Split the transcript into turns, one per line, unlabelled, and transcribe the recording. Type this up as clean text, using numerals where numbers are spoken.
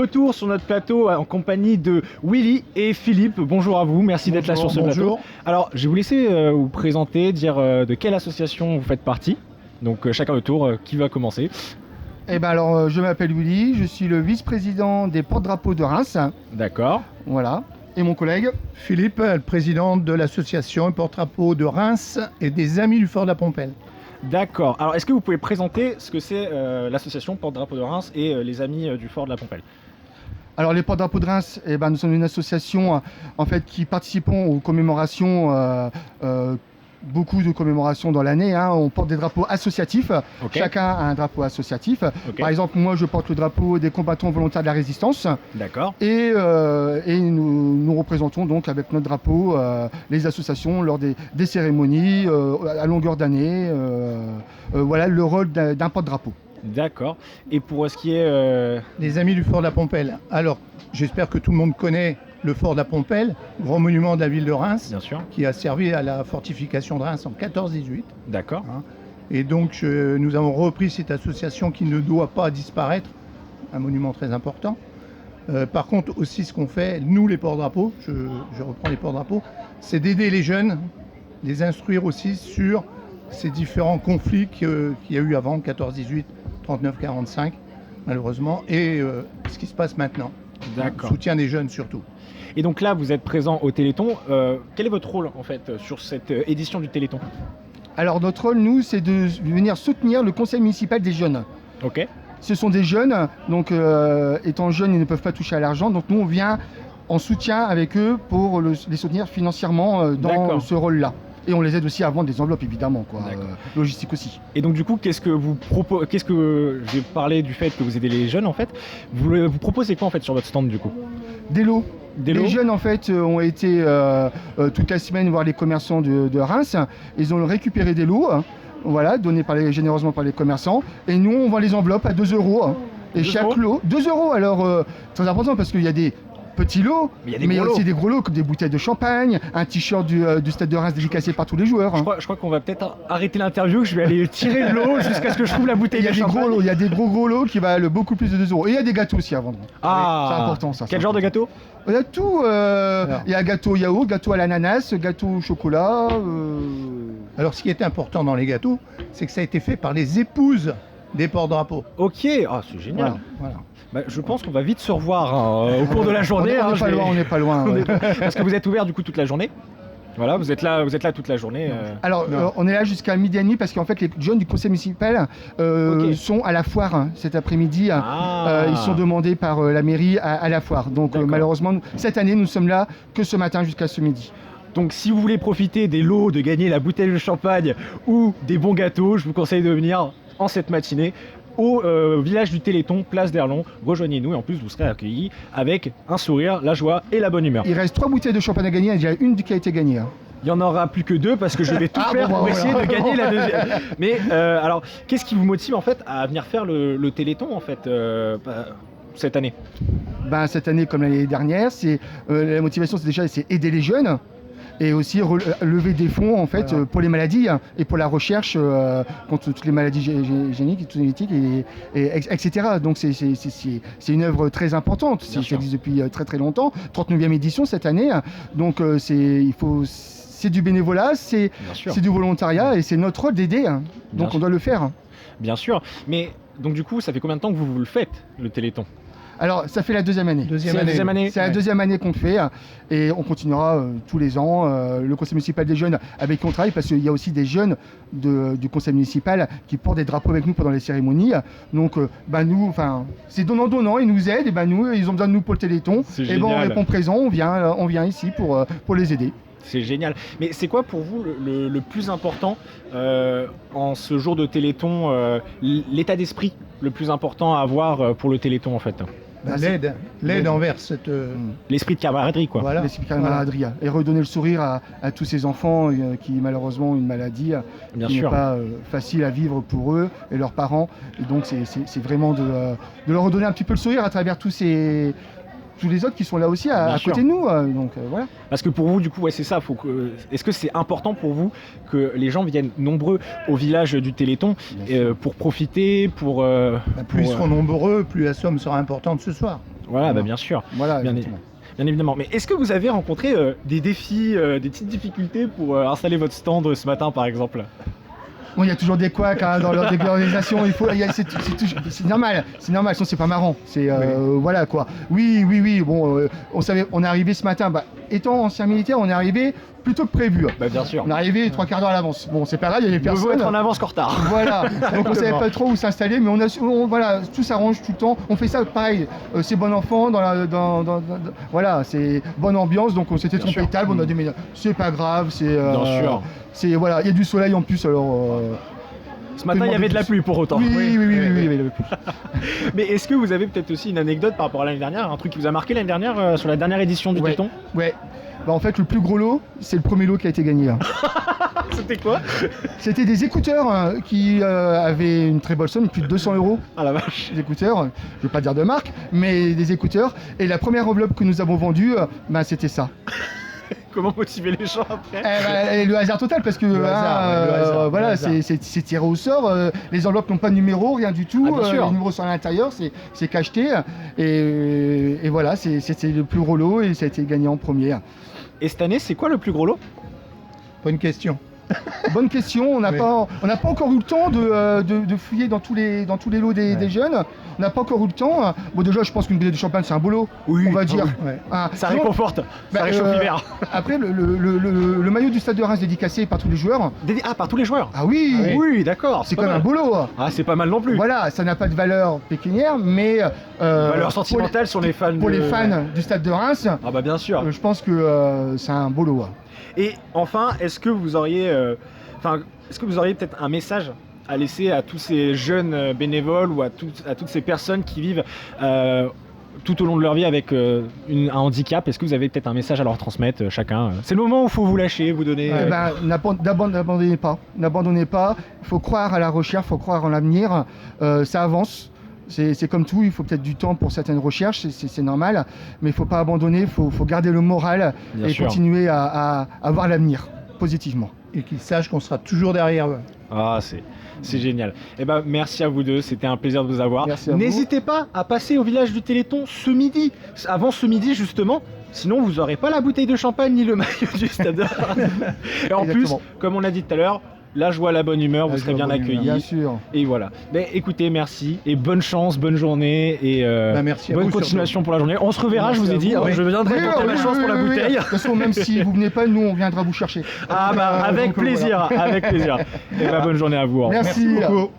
Retour sur notre plateau en compagnie de Willy et Philippe. Bonjour à vous, merci d'être là sur ce plateau. Alors, je vais vous laisser vous présenter, dire de quelle association vous faites partie. Donc, chacun le tour, qui va commencer?
Je m'appelle Willy, je suis le vice-président des porte-drapeaux de Reims.
D'accord.
Voilà. Et mon collègue
Philippe, le président de l'association porte-drapeaux de Reims et des Amis du Fort de la Pompelle.
D'accord. Alors, est-ce que vous pouvez présenter ce que c'est l'association porte-drapeaux de Reims et les Amis du Fort de la Pompelle?
Alors les porte-drapeaux de Reims, nous sommes une association en fait qui participons aux commémorations, beaucoup de commémorations dans l'année. On porte des drapeaux associatifs.
Okay.
Chacun a un drapeau associatif.
Okay.
Par exemple, moi je porte le drapeau des combattants volontaires de la résistance.
D'accord.
Et nous représentons donc avec notre drapeau les associations lors des cérémonies à longueur d'année. Voilà le rôle d'un porte-drapeau.
D'accord. Et pour ce qui est...
Les Amis du Fort de la Pompelle. Alors, j'espère que tout le monde connaît le Fort de la Pompelle, grand monument de la ville de Reims,
Bien sûr.
qui a servi à la fortification de Reims en 14-18.
D'accord.
Et donc, nous avons repris cette association qui ne doit pas disparaître, un monument très important. Par contre, aussi, ce qu'on fait, nous, les porte-drapeaux, je reprends les porte-drapeaux, c'est d'aider les jeunes, les instruire aussi sur ces différents conflits qu'il y a eu avant, 14-18, 39-45, malheureusement, et ce qui se passe maintenant.
D'accord.
Soutien des jeunes surtout.
Et donc là, vous êtes présent au Téléthon. Quel est votre rôle en fait sur cette édition du Téléthon?
Alors notre rôle, nous, c'est de venir soutenir le conseil municipal des jeunes.
Ok.
Ce sont des jeunes, donc étant jeunes, ils ne peuvent pas toucher à l'argent. Donc nous, on vient en soutien avec eux pour les soutenir financièrement dans ce rôle-là. Et on les aide aussi à vendre des enveloppes, évidemment, logistique aussi. Et
donc du coup, je vais parler du fait que vous aidez les jeunes en fait. Vous proposez quoi en fait sur votre stand du coup?
Des lots. Les jeunes en fait ont été toute la semaine voir les commerçants de Reims. Ils ont récupéré des lots, voilà, donnés généreusement par les commerçants. Et nous, on vend les enveloppes à 2 €. Et chaque lot, 2 €. Alors, très important parce qu'il y a des petits lots, mais il y a aussi des gros lots comme des bouteilles de champagne, un t-shirt du Stade de Reims dédicacé par tous les joueurs.
Je crois qu'on va peut-être arrêter l'interview, je vais aller tirer le lot jusqu'à ce que je trouve la bouteille de champagne.
Il y a des gros lots qui valent beaucoup plus de 2 €. Et il y a des gâteaux aussi à vendre.
Ah,
c'est important ça.
Quel genre de gâteau?
Il y a tout. Il y a gâteau yaourt, gâteau à l'ananas, gâteau au chocolat.
Alors ce qui est important dans les gâteaux, c'est que ça a été fait par les épouses des porte-drapeaux.
Ok, c'est génial. Voilà. Je pense qu'on va vite se revoir au cours de la journée.
On n'est pas loin.
Parce que vous êtes ouvert du coup toute la journée. Voilà, vous êtes là toute la journée.
Alors, on est là jusqu'à midi et demi parce qu'en fait, les jeunes du conseil municipal sont à la foire cet après-midi. Ils sont demandés par la mairie à la foire. Donc, malheureusement, cette année, nous sommes là que ce matin jusqu'à ce midi. Donc si vous voulez profiter des lots, de gagner la bouteille de champagne ou des bons gâteaux, je vous conseille de venir en cette matinée au village du Téléthon, place d'Erlon. Rejoignez-nous et en plus vous serez accueillis avec un sourire, la joie et la bonne humeur. Il reste 3 bouteilles de champagne à gagner, il y a une qui a été gagnée.
Il n'y en aura plus que 2 parce que je vais tout faire pour essayer de gagner la deuxième. Mais alors, qu'est-ce qui vous motive en fait à venir faire le Téléthon en fait cette année?
Cette année comme l'année dernière, la motivation c'est aider les jeunes. Et aussi lever des fonds en fait pour les maladies et pour la recherche contre toutes les maladies génétiques etc. Donc c'est une œuvre très importante. Ça existe depuis très très longtemps. 39e édition cette année. Donc c'est du bénévolat, c'est du volontariat et c'est notre rôle d'aider. Donc on doit le faire.
Bien sûr. Mais donc du coup, ça fait combien de temps que vous le faites le Téléthon?
Alors, ça fait la deuxième année. C'est la deuxième année qu'on le fait et on continuera tous les ans. Le conseil municipal des jeunes avec qui on travaille parce qu'il y a aussi des jeunes du conseil municipal qui portent des drapeaux avec nous pendant les cérémonies. Donc, nous, c'est donnant-donnant, ils nous aident et nous, ils ont besoin de nous pour le Téléthon. Et on répond présent, on vient ici pour les aider.
C'est génial. Mais c'est quoi pour vous le plus important en ce jour de Téléthon, l'état d'esprit le plus important à avoir pour le Téléthon en fait?
L'aide envers cette...
L'esprit de camaraderie quoi.
Voilà. L'esprit de camaraderie. Et redonner le sourire à tous ces enfants qui malheureusement ont une maladie qui n'est pas facile à vivre pour eux et leurs parents. Et donc c'est vraiment de leur redonner un petit peu le sourire à travers tous ces tous les autres qui sont là aussi à côté de nous. Donc voilà.
Parce que pour vous, du coup, ouais, c'est ça. Est-ce que c'est important pour vous que les gens viennent nombreux au village du Téléthon pour profiter,
plus ils seront nombreux, plus la somme sera importante ce soir.
Voilà, bien sûr.
Voilà,
bien évidemment. Mais est-ce que vous avez rencontré des défis, des petites difficultés pour installer votre stand ce matin, par exemple ?
Bon, il y a toujours des couacs dans l'organisation, c'est normal, sinon c'est pas marrant. Voilà quoi. Oui, bon, on est arrivé ce matin, étant ancien militaire, on est arrivé plus tôt que prévu.
Bien sûr.
On est arrivé 3 quarts d'heure à l'avance. Bon, c'est pas grave, il y avait personne.
Mieux vaut être en avance qu'en retard.
Voilà, donc on savait pas trop où s'installer, mais voilà, tout s'arrange tout le temps. On fait ça pareil, c'est bon enfant, voilà, c'est bonne ambiance, donc on s'était trompé de table, on a dit mais c'est pas grave,
bien sûr.
Voilà, il y a du soleil en plus, alors.
Ce matin, il y avait de la pluie pour autant.
Oui, il y avait de la pluie.
Mais est-ce que vous avez peut-être aussi une anecdote par rapport à l'année dernière, un truc qui vous a marqué l'année dernière sur la dernière édition du Téléthon ?
Ouais. En fait, le plus gros lot, c'est le premier lot qui a été gagné.
C'était quoi ?
C'était des écouteurs qui avaient une très bonne somme, plus de 200 €.
Ah la vache.
Des écouteurs, je ne veux pas dire de marque, mais des écouteurs. Et la première enveloppe que nous avons vendue, c'était ça.
Comment motiver les gens après ?
Le hasard total, parce que voilà, c'est tiré au sort. Les enveloppes n'ont pas de numéro, rien du tout. Les numéros sont à l'intérieur, c'est cacheté. Et voilà, c'était le plus gros lot et ça a été gagné en premier.
Et cette année, c'est quoi le plus gros lot ?
Bonne question.
Bonne question, on n'a pas encore eu le temps de fouiller dans tous les lots des jeunes. On n'a pas encore eu le temps. Bon, déjà, je pense qu'une bouteille de champagne, c'est un beau lot, on va dire.
Ça réconforte, ça réchauffe l'hiver.
Après, le maillot du Stade de Reims dédicacé par tous les joueurs.
Par tous les joueurs ?
Ah oui.
Oui, d'accord.
C'est quand même un beau lot.
Ah, c'est pas mal non plus.
Voilà, ça n'a pas de valeur pécuniaire, mais...
valeur sentimentale sur les fans.
Pour les fans du Stade de Reims.
Ah bah bien sûr.
Je pense que c'est un beau lot.
Et enfin, est-ce que vous auriez peut-être un message à laisser à tous ces jeunes bénévoles ou à toutes ces personnes qui vivent tout au long de leur vie avec un handicap ? Est-ce que vous avez peut-être un message à leur transmettre chacun ? C'est le moment où il faut vous lâcher, vous donner...
N'abandonnez pas. N'abandonnez pas. Il faut croire à la recherche, il faut croire en l'avenir. Ça avance. C'est comme tout, il faut peut-être du temps pour certaines recherches, c'est normal, mais il ne faut pas abandonner, il faut garder le moral continuer à voir l'avenir positivement.
Et qu'ils sachent qu'on sera toujours derrière eux.
Ah, c'est génial. Merci à vous deux, c'était un plaisir de vous avoir. N'hésitez pas à passer au village du Téléthon ce midi, avant ce midi justement, sinon vous n'aurez pas la bouteille de champagne ni le maillot du Stade. Et en plus, comme on a dit tout à l'heure, la joie, la bonne humeur, vous serez bien accueillis.
Bien sûr.
Et voilà. Écoutez, merci et bonne chance, bonne journée et bonne continuation pour la journée. On se reverra, je vous ai dit. Je viendrai tenter ma chance pour la bouteille.
De toute façon, même si vous venez pas, nous on viendra vous chercher.
Avec plaisir, avec plaisir. Et bonne journée à vous.
Merci beaucoup.